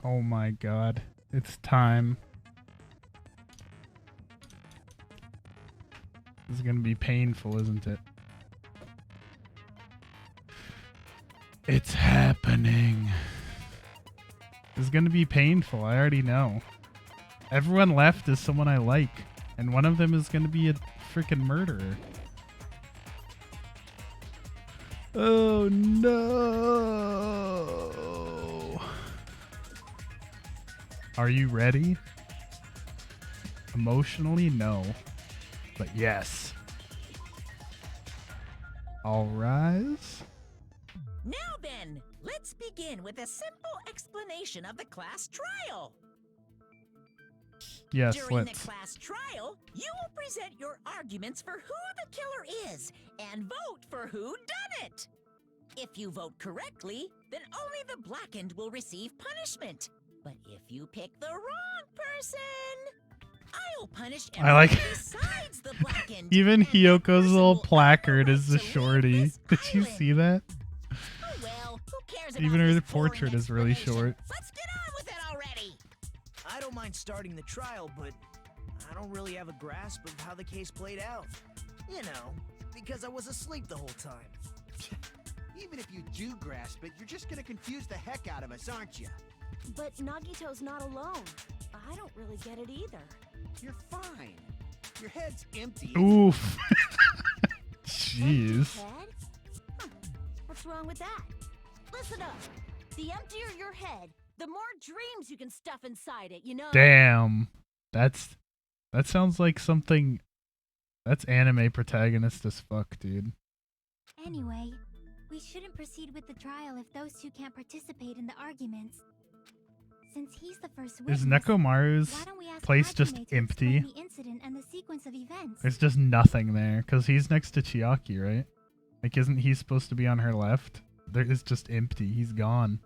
Oh my god. It's time. This is gonna be painful, isn't it? It's happening. This is gonna be painful, I already know. Everyone left is someone I like, and one of them is gonna be a freaking murderer. Oh no! Are you ready? Emotionally, no. But yes. All rise. Now then, let's begin with a simple explanation of the class trial. Yes, During let's. the class trial, you will present your arguments for who the killer is and vote for who done it. If you vote correctly, then only the blackened will receive punishment. But if you pick the wrong person, I'll punish I like everyone besides the blackened. even and that Hyoko's person little will have the placard right is to the leave shorty. this Did you island. see that? Oh well, who cares Even about her this portrait boring is really explanation? short. Let's get on with it already. I don't mind starting the trial, but I don't really have a grasp of how the case played out. You know, because I was asleep the whole time. Even if you do grasp it, you're just gonna confuse the heck out of us, aren't you? But Nagito's not alone. I don't really get it either. You're fine. Your head's empty. Oof. Empty Jeez. head? Huh. What's wrong with that? Listen up. The emptier your head, the more dreams you can stuff inside it, you know? Damn. That sounds like something. That's anime protagonist as fuck, dude. Anyway, we shouldn't proceed with the trial if those two can't participate in the arguments. Since he's the first witness, Is Nekomaru's why don't we ask place Hajime just to empty? explain the incident and the sequence of events? There's just nothing there because he's next to Chiaki, right? Like, isn't he supposed to be on her left? There is just empty. He's gone.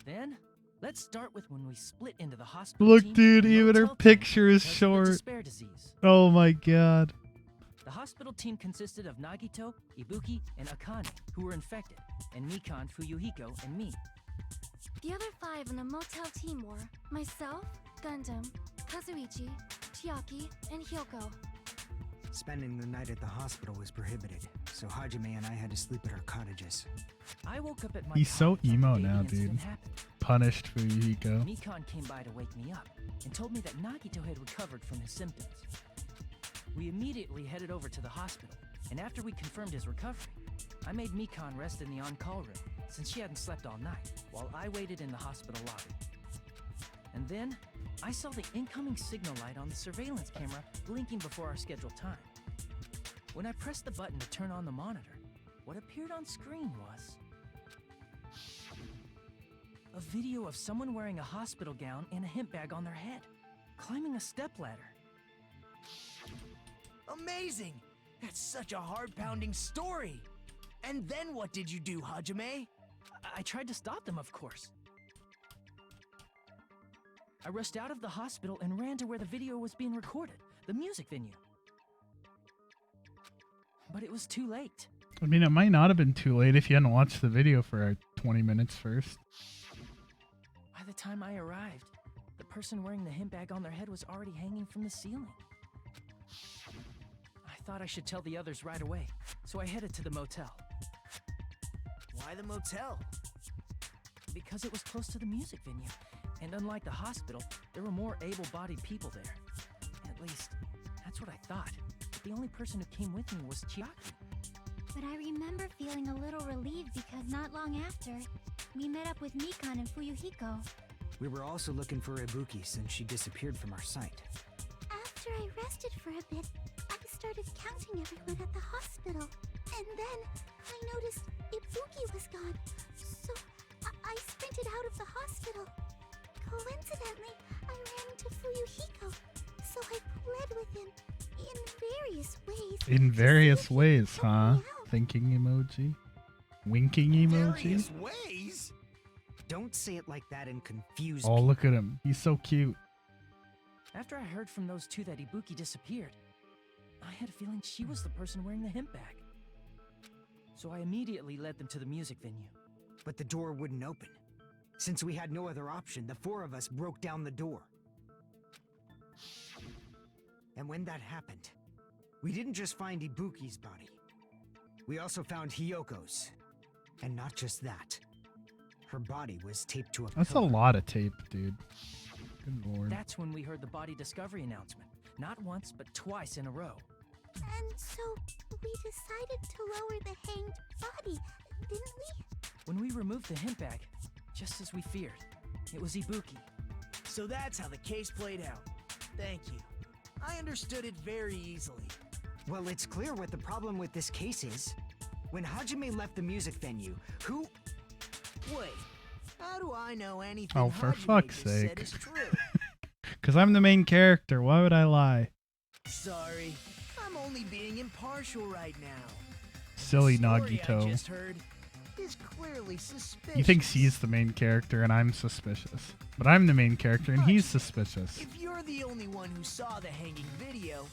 Then, let's start with when we split into the hospital Look, team dude, and even her motel team picture is because of the short. despair disease. Oh my god. The hospital team consisted of Nagito, Ibuki, and Akane, who were infected, and Mikan, Fuyuhiko, and me. The other 5 in the motel team were myself, Gundam, Kazuichi, Chiaki, and Hyoko. Spending the night at the hospital was prohibited, so Hajime and I had to sleep at our cottages. I woke up at my He's so cottage on the emo day the now, incident dude. happened. Punished Fuyuhiko. Mikan came by to wake me up and told me that Nagito had recovered from his symptoms. We immediately headed over to the hospital, and after we confirmed his recovery, I made Mikan rest in the on-call room since she hadn't slept all night, while I waited in the hospital lobby. And then, I saw the incoming signal light on the surveillance camera blinking before our scheduled time. When I pressed the button to turn on the monitor, what appeared on screen was a video of someone wearing a hospital gown and a hemp bag on their head, climbing a stepladder. Amazing! That's such a heart-pounding story! And then what did you do, Hajime? I tried to stop them, of course. I rushed out of the hospital and ran to where the video was being recorded, the music venue. But it was too late. I mean, it might not have been too late if you hadn't watched the video for 20 minutes first. By the time I arrived, the person wearing the hemp bag on their head was already hanging from the ceiling. I thought I should tell the others right away, so I headed to the motel. Why the motel? Because it was close to the music venue, and unlike the hospital, there were more able-bodied people there. At least, that's what I thought. But the only person who came with me was Chiaki. But I remember feeling a little relieved because not long after, we met up with Mikan and Fuyuhiko. We were also looking for Ibuki since she disappeared from our site. After I rested for a bit, I started counting everyone at the hospital. And then I noticed Ibuki was gone. So I sprinted out of the hospital. Coincidentally, I ran into Fuyuhiko. So I pled with him in various ways. In various ways, Help me huh? out. Thinking emoji? Winking emoji? Various ways? Don't say it like that and confuse Oh, people. look at him. He's so cute. After I heard from those two that Ibuki disappeared, I had a feeling she was the person wearing the hemp bag. So I immediately led them to the music venue. But the door wouldn't open. Since we had no other option, the four of us broke down the door. And when that happened, we didn't just find Ibuki's body. We also found Hiyoko's. And not just that. Her body was taped to a That's a pillar. lot of tape, dude. Good lord. That's when we heard the body discovery announcement. Not once, but twice in a row. And so we decided to lower the hanged body, didn't we? When we removed the hemp bag, just as we feared, it was Ibuki. So that's how the case played out. Thank you. I understood it very easily. Well, it's clear what the problem with this case is. When Hajime left the music venue, who... Wait, how do I know anything Oh, for Hajime fuck's just said sake. is true? Because I'm the main character. Why would I lie? Sorry, I'm only being impartial right now. Silly The story I Nagito. just heard is clearly suspicious. He thinks he's the main character and I'm suspicious. But I'm the main character and he's suspicious. If you're the only one who saw the hanging video,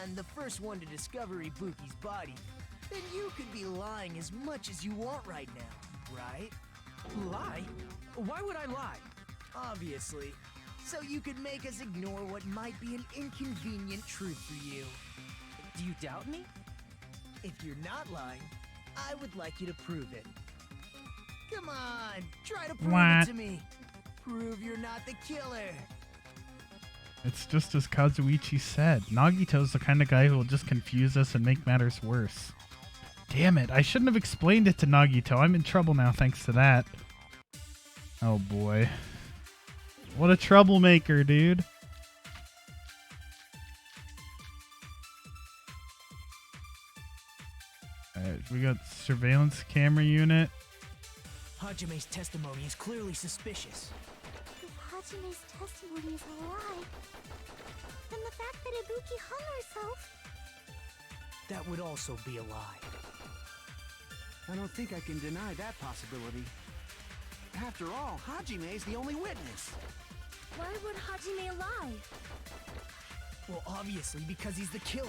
and the first one to discover Ibuki's body, then you could be lying as much as you want right now, right? Lie? Why would I lie? Obviously. So you could make us ignore what might be an inconvenient truth for you. Do you doubt me? If you're not lying, I would like you to prove it. Come on, try to prove What? it to me. Prove you're not the killer. It's just as Kazuichi said. Nagito's the kind of guy who will just confuse us and make matters worse. Damn it, I shouldn't have explained it to Nagito. I'm in trouble now thanks to that. Oh boy. What a troublemaker, dude. Alright, we got surveillance camera unit. Hajime's testimony is clearly suspicious. If Hajime's testimony is a lie, then the fact that Ibuki hung herself... That would also be a lie. I don't think I can deny that possibility. After all, Hajime is the only witness. Why would Hajime lie? Well, obviously, because he's the killer.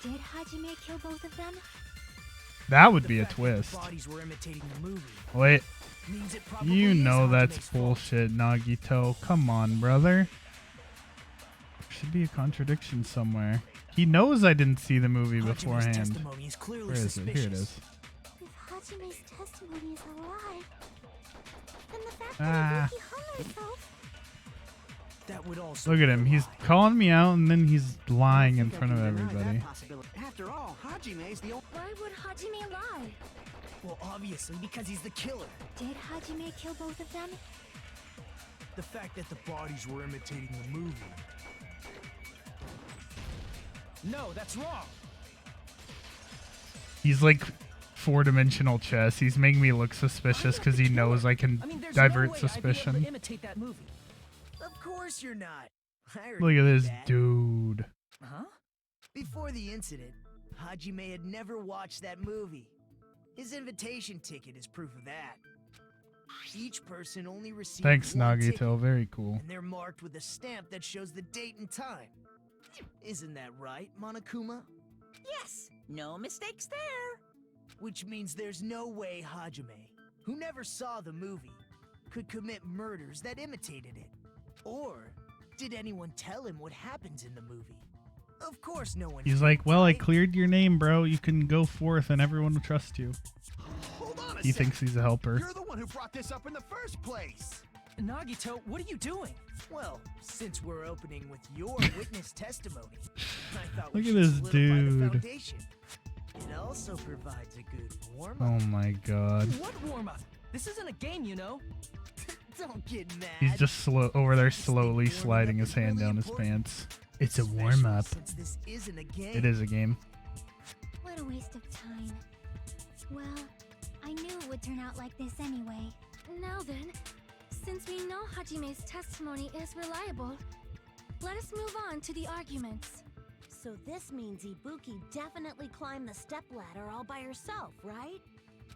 Did Hajime kill both of them? That would The be a fact that the twist. bodies were imitating the movie Wait, means it probably you is know that's Hajime's fault. bullshit, Nagito. Come on, brother. Should be a contradiction somewhere. He knows I didn't see the movie Hajime's beforehand. testimony is clearly Where is it? suspicious. Here it is. If Hajime's testimony is a lie, then the fact Ah. that Ibuki hung herself... That would also Look at be a him. He's lie. calling me out and then he's I lying don't in think front I of can deny everybody. that possibility. After all, Hajime is the only... Why would Hajime lie? Well, obviously, because he's the killer. Did Hajime kill both of them? The fact that the bodies were imitating the movie. No, that's wrong. He's like four-dimensional chess. He's making me look suspicious I'm not because the he killer. knows I can I mean, there's divert no way I'd be able suspicion. to imitate that movie. Of course you're not. I already Look at knew this that. dude. Huh? Before the incident, Hajime had never watched that movie. His invitation ticket is proof of that. Each person only received Thanks, one ticket, Nagito. Very cool. and they're marked with a stamp that shows the date and time. Isn't that right, Monokuma? Yes, no mistakes there. Which means there's no way Hajime, who never saw the movie, could commit murders that imitated it. Or did anyone tell him what happens in the movie? Of course no one He's did, like, well, I right? cleared your name, bro. You can go forth and everyone will trust you. Hold on a He sec. thinks he's a helper. You're the one who brought this up in the first place. Nagito, what are you doing? Well, since we're opening with your witness testimony, I thought Look we at should this solidify the dude. foundation. It also provides a good warm-up. Oh my god. What warm-up? This isn't a game, you know. Don't get mad. He's just slow over there Just think slowly warming sliding up his is hand really down his important. pants. It's a Especially warm-up. Since this isn't a game. It is a game. What a waste of time. Well, I knew it would turn out like this anyway. Now then, since we know Hajime's testimony is reliable, let us move on to the arguments. So this means Ibuki definitely climbed the stepladder all by herself, right?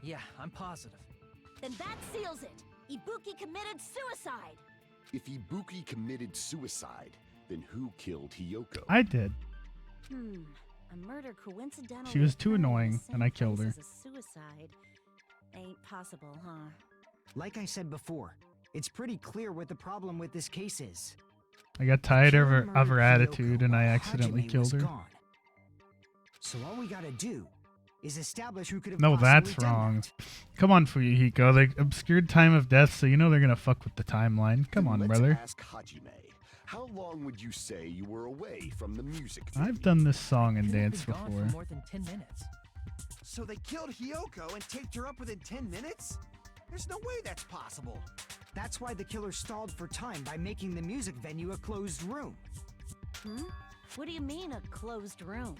Yeah, I'm positive. Then that seals it. Ibuki committed suicide. If Ibuki committed suicide, then who killed Hiyoko? I did. A murder coincidentally She was too occurring in the annoying, same and I killed place her. as a suicide ain't possible, huh? Like I said before, it's pretty clear what the problem with this case is. I got tired of her, Killer of her murdered attitude Kyoko and I while accidentally Hajime killed was her. gone. So all we gotta do is establish who could have No, possibly that's done wrong. that. Come on, Fuyuhiko. They obscured time of death, so you know they're gonna fuck with the timeline. Come on, Let's brother. ask Hajime. How long would you say you were away from the music I've venue? done this song and Couldn't have dance been gone before. for more than 10 minutes. So they killed Hiyoko and taped her up within 10 minutes? There's no way that's possible. That's why the killer stalled for time by making the music venue a closed room. Hmm? What do you mean, a closed room?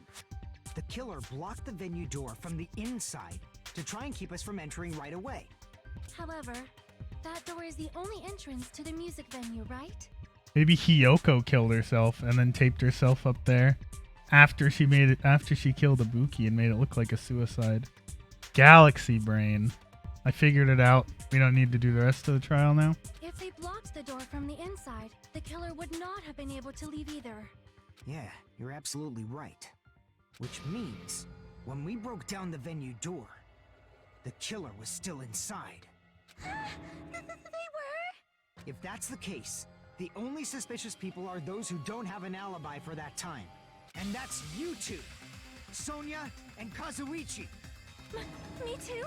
The killer blocked the venue door from the inside to try and keep us from entering right away. However, that door is the only entrance to the music venue, right? Maybe Hiyoko killed herself and then taped herself up there after she killed Ibuki and made it look like a suicide. Galaxy brain. I figured it out. We don't need to do the rest of the trial now. If they blocked the door from the inside, the killer would not have been able to leave either. Yeah, you're absolutely right. Which means, when we broke down the venue door, the killer was still inside. They were? If that's the case, the only suspicious people are those who don't have an alibi for that time. And that's you two, Sonia and Kazuichi. Me too?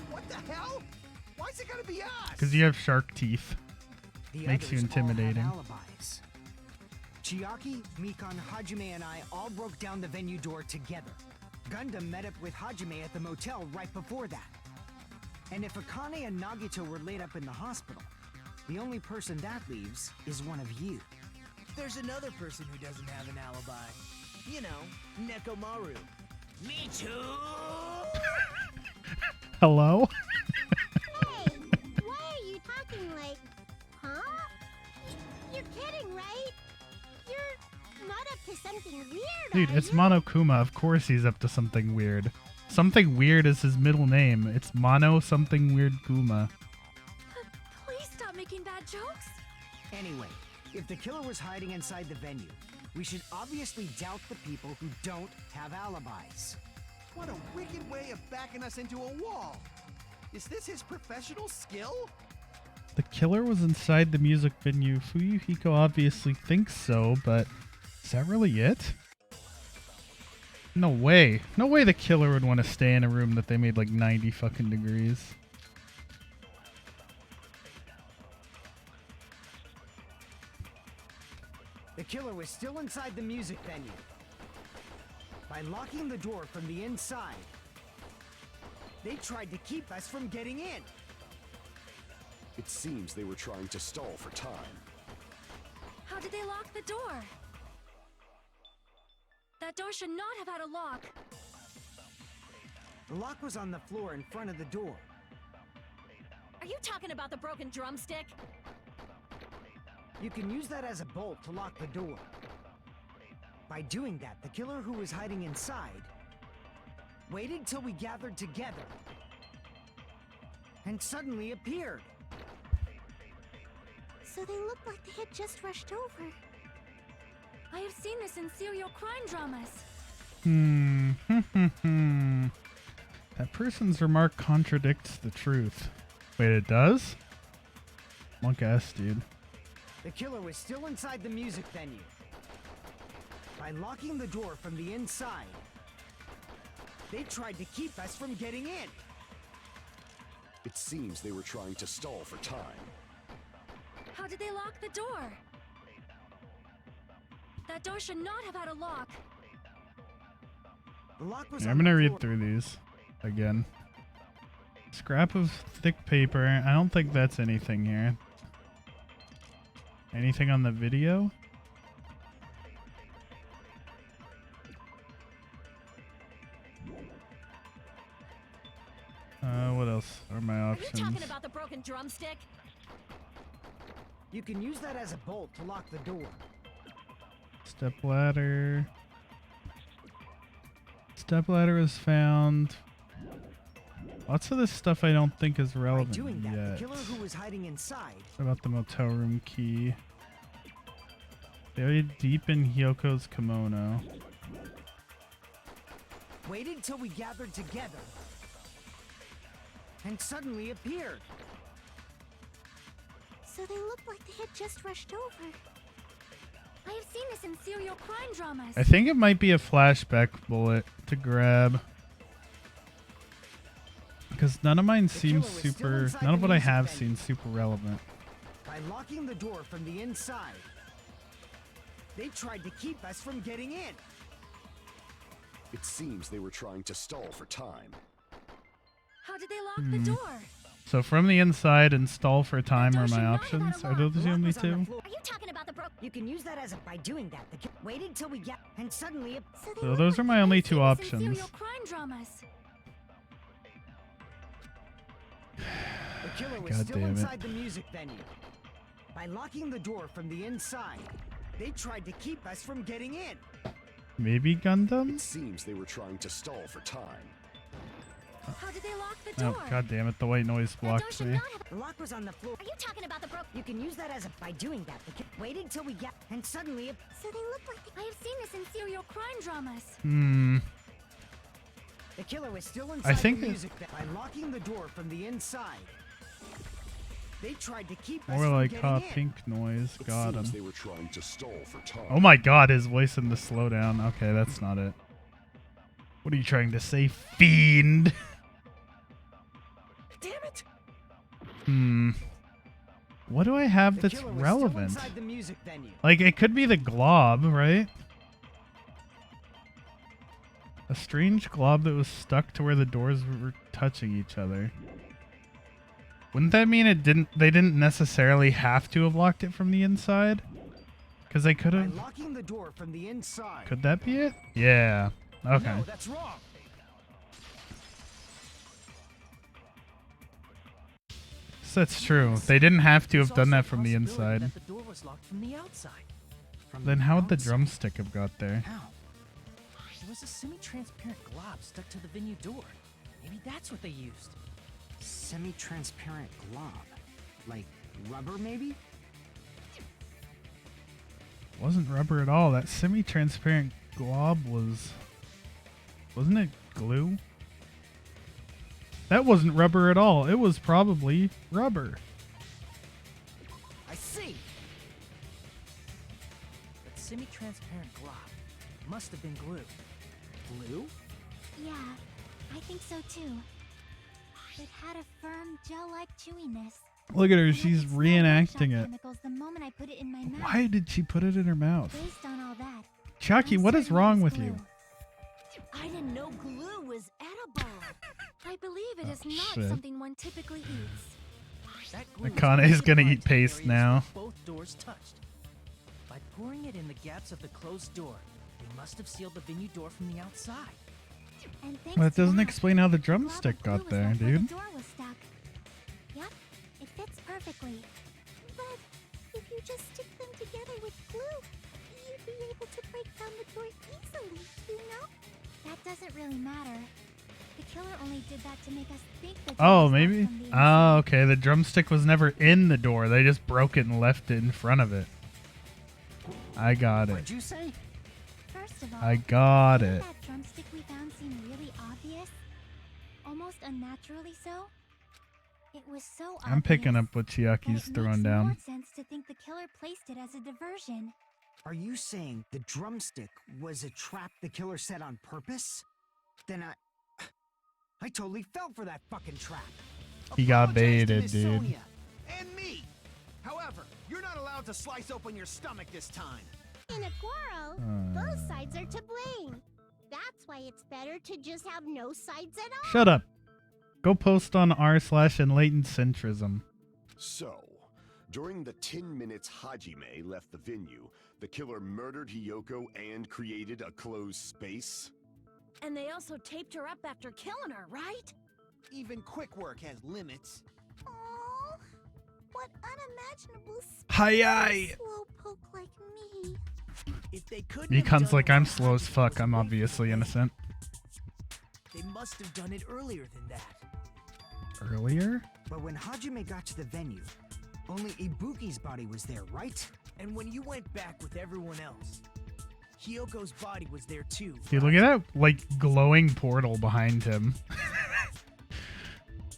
What the hell? Why's it gotta be us? Because you have shark teeth. The Makes you others all have intimidating. alibis. Chiaki, Mikan, Hajime, and I all broke down the venue door together. Gundam met up with Hajime at the motel right before that. And if Akane and Nagito were laid up in the hospital, the only person that leaves is one of you. There's another person who doesn't have an alibi. You know, Nekomaru. Me too! Hello? Hey, why are you talking like, huh? You're kidding, right? You're not up to something weird, Dude, are it's you? Monokuma. Of course he's up to something weird. Something weird is his middle name. It's Mono something weird Kuma. Please stop making bad jokes. Anyway, if the killer was hiding inside the venue, we should obviously doubt the people who don't have alibis. What a wicked way of backing us into a wall. Is this his professional skill? The killer was inside the music venue. Fuyuhiko obviously thinks so, but is that really it? No way. No way the killer would want to stay in a room that they made like 90 fucking degrees. The killer was still inside the music venue. By locking the door from the inside, they tried to keep us from getting in. It seems they were trying to stall for time. How did they lock the door? That door should not have had a lock. The lock was on the floor in front of the door. Are you talking about the broken drumstick? You can use that as a bolt to lock the door. By doing that, the killer who was hiding inside waited till we gathered together and suddenly appeared. So they looked like they had just rushed over. I have seen this in serial crime dramas. That person's remark contradicts the truth. Wait, it does? Monk ass, dude. The killer was still inside the music venue. By locking the door from the inside, they tried to keep us from getting in. It seems they were trying to stall for time. How did they lock the door? That door should not have had a lock. The lock was Yeah, on I'm gonna the read floor. through these again. Scrap of thick paper. I don't think that's anything here. Anything on the video? What else are my Are you options? talking about the broken drumstick? You can use that as a bolt to lock the door. Step ladder. Step ladder is found. Lots of this stuff I don't think is By relevant doing that, yet. the killer who was hiding inside What about the motel room key? Very deep in Hyoko's kimono. waited till we gathered together and suddenly appeared. So they looked like they had just rushed over. I have seen this in serial crime dramas. I think it might be a flashback bullet to grab. Because none of mine seems super... None of what I have seems super relevant. By locking the door from the inside, they tried to keep us from getting in. It seems they were trying to stall for time. How did they lock the door? So from the inside and stall for time are my options. Are those the only two? Are you talking about the broke? You can use that as a by doing that. Waited till we get and suddenly it, So those are my only two options. Serial crime dramas. the killer was God still damn it. inside the music venue. By locking the door from the inside, they tried to keep us from getting in. Maybe It Gundam? seems they were trying to stall for time. How did they lock the Oh, door? god damn it. The white noise That door blocked should me. not have. The lock was on the floor. Are you talking about the broke? You can use that as a by doing that. Waited till we get and suddenly it, So they look like I have seen this in serial crime dramas. the killer was still inside think the it- music venue. By locking the door from the inside, they tried to keep us More from like getting hot in. pink noise. It Got seems him. they were trying to stall for time. Oh my god, his voice in the slowdown. Okay, that's not it. What are you trying to say, fiend? Damn it! What do I have The that's killer was relevant? Still inside the music venue. Like, it could be the glob, right? A strange glob that was stuck to where the doors were touching each other. Wouldn't that mean they didn't necessarily have to have locked it from the inside? Because they could By have... locking the door from the inside. Could that be it? Yeah. Okay. No, that's wrong. So that's true. They didn't have to have There's done also that from the possibility inside. That the door was locked from the outside. Then how would the drumstick have got there? How? There was a semi-transparent glob stuck to the venue door. Maybe that's what they used. Semi-transparent glob. Like rubber, maybe? Wasn't rubber at all. That semi-transparent glob was... Wasn't it glue? That wasn't rubber at all. It was probably rubber. I see. That semi-transparent glob must have been glue. Glue? Yeah, I think so too. It had a firm gel-like chewiness. Look at her. And I She's could smell reenacting workshop it. chemicals the moment I put it in my mouth. Why did she put it in her mouth? Based on all that, Chucky, I'm what is certain it wrong was with you? glue. I didn't know glue was edible. I believe it is not shit. something one typically eats. That glue was Akane's only gonna applied eat to the paste areas now. where both doors touched. By pouring it in the gaps of the closed door, they must have sealed the venue door from the outside. And thanks Well, it to doesn't that, explain how the the glob of drumstick glue got was there, left where dude. The door was stuck. Yep, it fits perfectly. But if you just stick them together with glue, you'd be able to break down the door easily, you know? That doesn't really matter. The killer only did that to make us think the door Oh, was locked maybe? from the Oh, inside. okay. The drumstick was never in the door. They just broke it and left it in front of it. I got it. What'd you say? First of all, I got didn't it. that drumstick we found seem really obvious? Almost unnaturally so? It was so I'm picking obvious up what that Chiaki's it throwing makes down. more sense to think the killer placed it as a diversion. Are you saying the drumstick was a trap the killer set on purpose? Then I totally fell for that fucking trap. He got Apologize to baited, Miss dude. Sonia and me. However, you're not allowed to slice open your stomach this time. In a quarrel, both sides are to blame. That's why it's better to just have no sides at all. Shut up. Go post on r/enlightened centrism. So, during the 10 minutes Hajime left the venue, the killer murdered Hiyoko and created a closed space? And they also taped her up after killing her, right? Even quick work has limits. Oh, what unimaginable Hi-yi. slowpoke like me. If they couldn't have Mikan's done like, it I'm while slow as Hajime fuck. was I'm away obviously from the innocent. They must have done it earlier than that. Earlier? But when Hajime got to the venue, only Ibuki's body was there, right? And when you went back with everyone else, Hiyoko's body was there too. Dude, look at that, like, glowing portal behind him.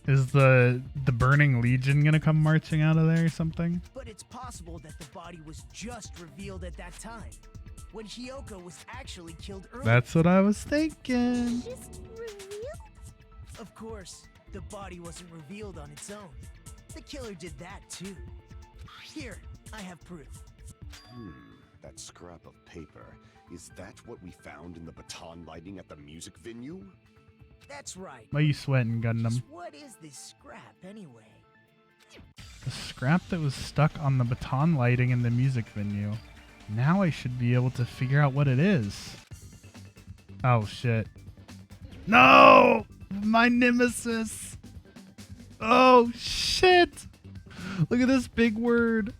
Is the Burning Legion gonna come marching out of there or something? But it's possible that the body was just revealed at that time, when Hiyoko was actually killed earlier. That's what I was thinking. Just revealed? Of course, the body wasn't revealed on its own. The killer did that too. Here, I have proof. That scrap of paper. Is that what we found in the baton lighting at the music venue? That's right. Why are you sweating, Gundam? Just what is this scrap anyway? The scrap that was stuck on the baton lighting in the music venue. Now I should be able to figure out what it is. Oh shit. No! My nemesis! Oh shit! Look at this big word.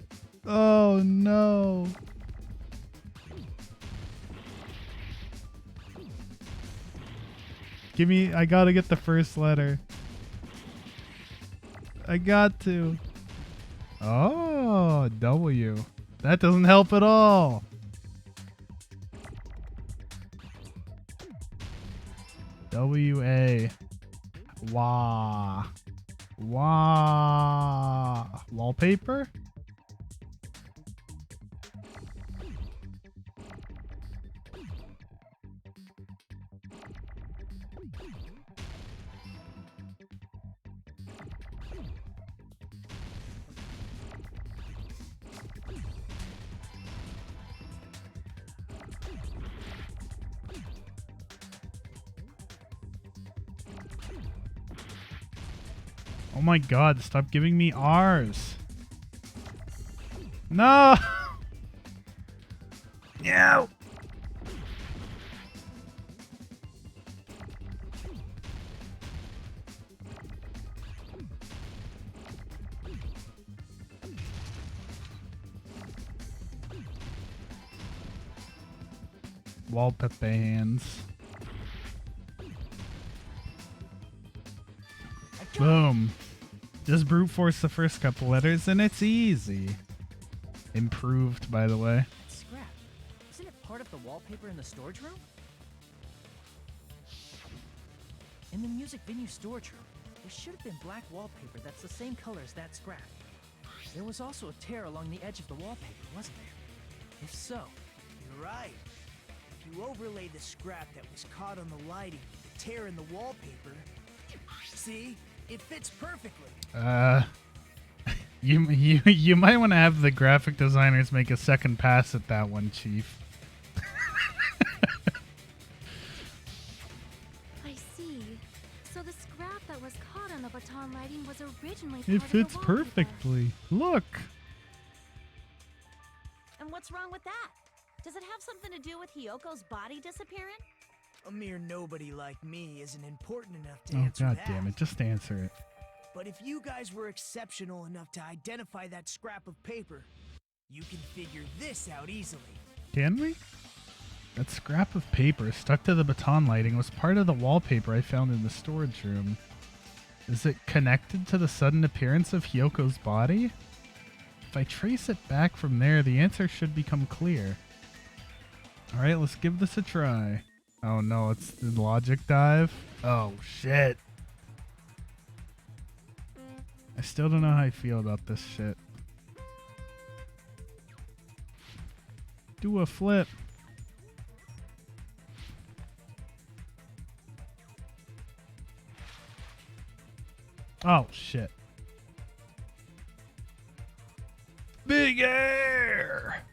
Oh no. Give me, I gotta get the first letter. I got to. Oh, W. That doesn't help at all. W-A. Wah. Wah. Wallpaper? Oh my god, stop giving me R's. No! No! Wallpaper hands. Boom. Just brute force the first couple letters and it's easy. Improved, by the way. Scrap. Isn't it part of the wallpaper in the storage room? In the music venue storage room, there should have been black wallpaper that's the same color as that scrap. There was also a tear along the edge of the wallpaper, wasn't there? If so, You're right. If you overlay the scrap that was caught on the lighting with the tear in the wallpaper, see? It fits perfectly. You might want to have the graphic designers make a second pass at that one, Chief. I see. So the scrap that was caught on the baton lighting was originally part It of the fits wallpaper. perfectly. Look. And what's wrong with that? Does it have something to do with Hiyoko's body disappearing? A mere nobody like me isn't important enough to Oh answer god that. damn it, just answer it. But if you guys were exceptional enough to identify that scrap of paper, you can figure this out easily. Can we? That scrap of paper stuck to the baton lighting was part of the wallpaper I found in the storage room. Is it connected to the sudden appearance of Hyoko's body? If I trace it back from there, the answer should become clear. Alright, let's give this a try. Oh no, it's the logic dive? Oh shit. I still don't know how I feel about this shit. Do a flip. Oh shit. Big air!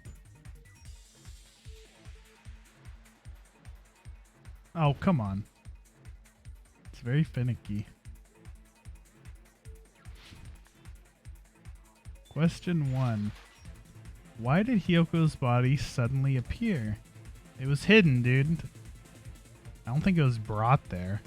Oh, come on. It's very finicky. Question 1. Why did Hyoko's body suddenly appear? It was hidden, dude. I don't think it was brought there.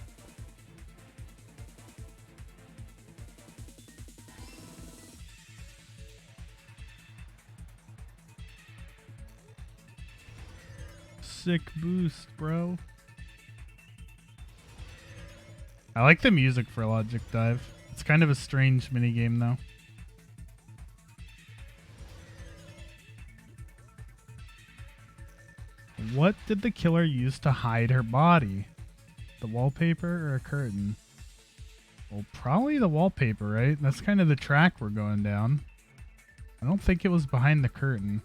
Sick boost, bro. I like the music for Logic Dive. It's kind of a strange minigame, though. What did the killer use to hide her body? The wallpaper or a curtain? Well, probably the wallpaper, right? That's kind of the track we're going down. I don't think it was behind the curtain.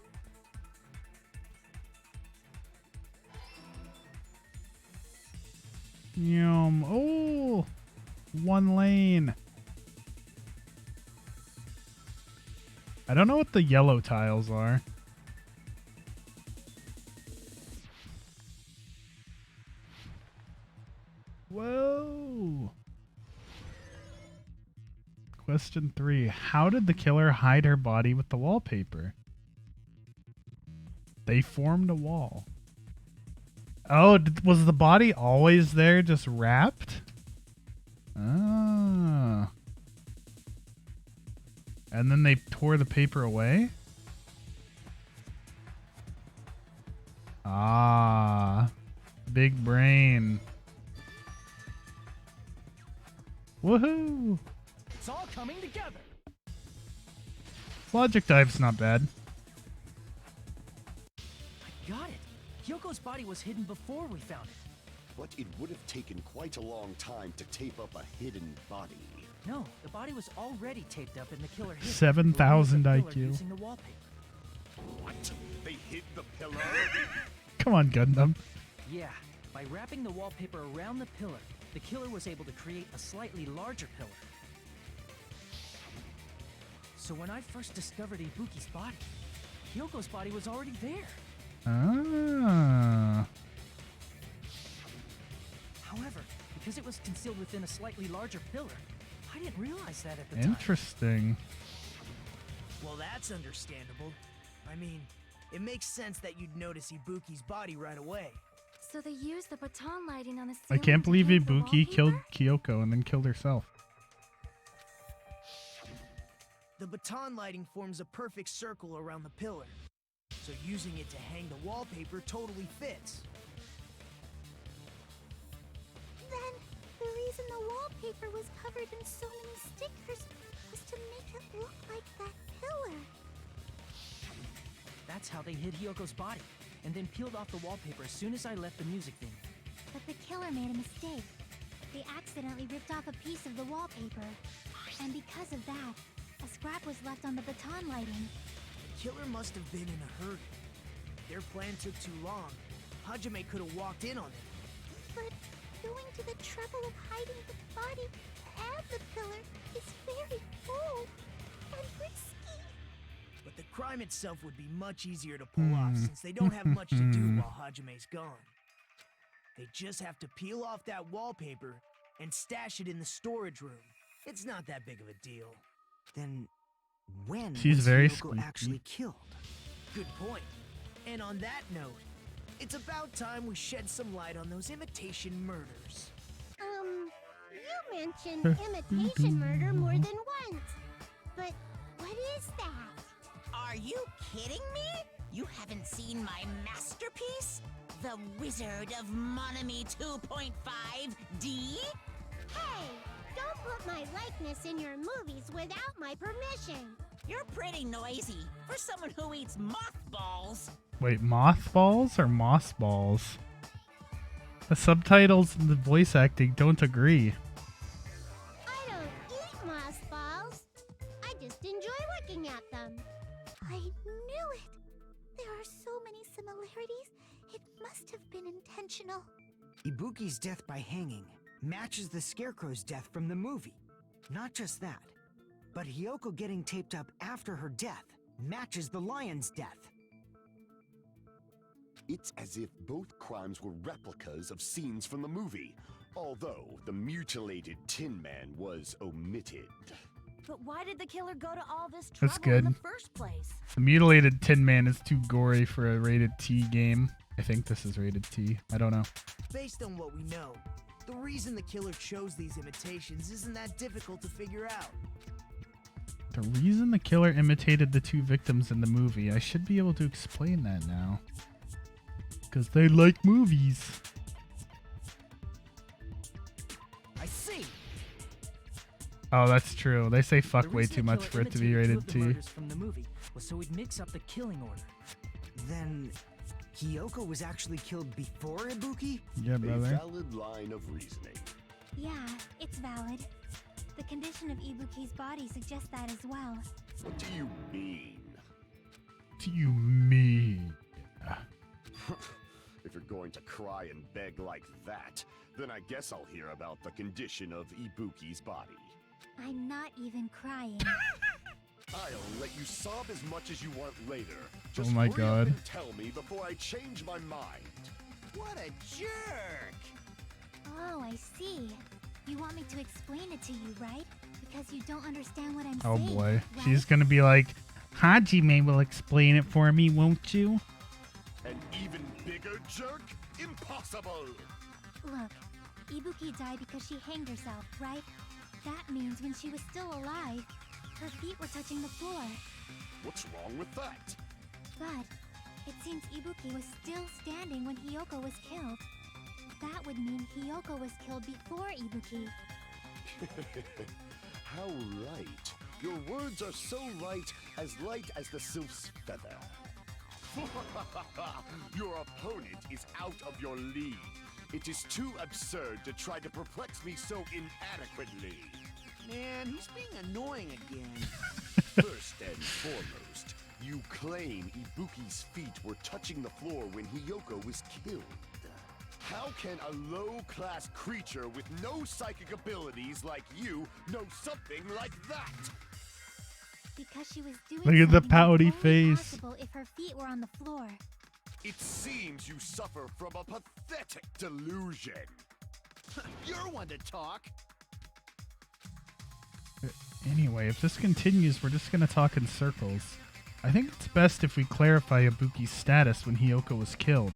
Yum. Oh, one lane. I don't know what the yellow tiles are. Whoa. Question 3. How did the killer hide her body with the wallpaper? They formed a wall. Oh, was the body always there, just wrapped? Ah. And then they tore the paper away? Ah. Big brain. Woohoo! It's all coming together. Logic dive's not bad. I got it. Hyoko's body was hidden before we found it. But it would have taken quite a long time to tape up a hidden body. No, the body was already taped up and the killer hid it. 7,000 Removed the IQ. pillar using the wallpaper. What? They hid the pillar? Come on, Gundam. Yeah, by wrapping the wallpaper around the pillar, the killer was able to create a slightly larger pillar. So when I first discovered Ibuki's body, Hyoko's body was already there. Ah. However, because it was concealed within a slightly larger pillar, I didn't realize that at the time. Interesting. Well, that's understandable. I mean, it makes sense that you'd notice Ibuki's body right away. So they used the baton lighting on the I ceiling can't to believe hang the Ibuki killed wallpaper? Kyoko and then killed herself. The baton lighting forms a perfect circle around the pillar, so using it to hang the wallpaper totally fits. Then, the reason the wallpaper was covered in so many stickers was to make it look like that pillar. That's how they hid Hyoko's body, and then peeled off the wallpaper as soon as I left the music venue. But the killer made a mistake. They accidentally ripped off a piece of the wallpaper. And because of that, a scrap was left on the baton lighting. The killer must have been in a hurry. Their plan took too long. Hajime could have walked in on it. But going to the trouble of hiding the body and the pillar is very bold and risky. But the crime itself would be much easier to pull off since they don't have much to do while Hajime's gone. They just have to peel off that wallpaper and stash it in the storage room. It's not that big of a deal. Then, when She's was very Hyoko squeaky. actually killed? Good point. And on that note, it's about time we shed some light on those imitation murders. You mentioned imitation murder more than once. But what is that? Are you kidding me? You haven't seen my masterpiece? The Wizard of Monami 2.5D? Hey, don't put my likeness in your movies without my permission. You're pretty noisy for someone who eats mothballs. Wait, mothballs or mossballs? The subtitles and the voice acting don't agree. I don't eat moss balls. I just enjoy looking at them. I knew it. There are so many similarities. It must have been intentional. Ibuki's death by hanging matches the Scarecrow's death from the movie. Not just that, but Hyoko getting taped up after her death matches the lion's death. It's as if both crimes were replicas of scenes from the movie, although the mutilated Tin Man was omitted. But why did the killer go to all this That's trouble in good. the first place? The mutilated Tin Man is too gory for a rated T game. I think this is rated T. I don't know. Based on what we know, the reason the killer chose these imitations isn't that difficult to figure out. The reason the killer imitated the two victims in the movie, I should be able to explain that now. Because they like movies. I see. Oh, that's true. They say The fuck way reason too the much killer for it to be imitated two rated of the T. murders from the movie was so he'd mix up the killing order. Then, Hyoko was actually killed before Ibuki? Yeah, A brother. valid line of reasoning. Yeah, it's valid. The condition of Ibuki's body suggests that as well. What do you mean? Do you mean? If you're going to cry and beg like that, then I guess I'll hear about the condition of Ibuki's body. I'm not even crying. I'll let you sob as much as you want later. Just Oh my hurry God. up and tell me before I change my mind. What a jerk! Oh, I see. You want me to explain it to you, right? Because you don't understand what I'm Oh saying. boy. right? She's gonna be like, Hajime will explain it for me, won't you? An even bigger jerk? Impossible! Look, Ibuki died because she hanged herself, right? That means when she was still alive, her feet were touching the floor. What's wrong with that? But it seems Ibuki was still standing when Hiyoko was killed. That would mean Hiyoko was killed before Ibuki. How right. Your words are so light as the sylph's feather. Your opponent is out of your league. It is too absurd to try to perplex me so inadequately. Man, he's being annoying again. First and foremost, you claim Ibuki's feet were touching the floor when Hiyoko was killed. How can a low-class creature with no psychic abilities like you know something like that? Because she was doing Look at the something pouty only face. possible if her feet were on the floor. It seems you suffer from a pathetic delusion. You're one to talk. Anyway, if this continues, we're just gonna talk in circles. I think it's best if we clarify Ibuki's status when Hiyoko was killed.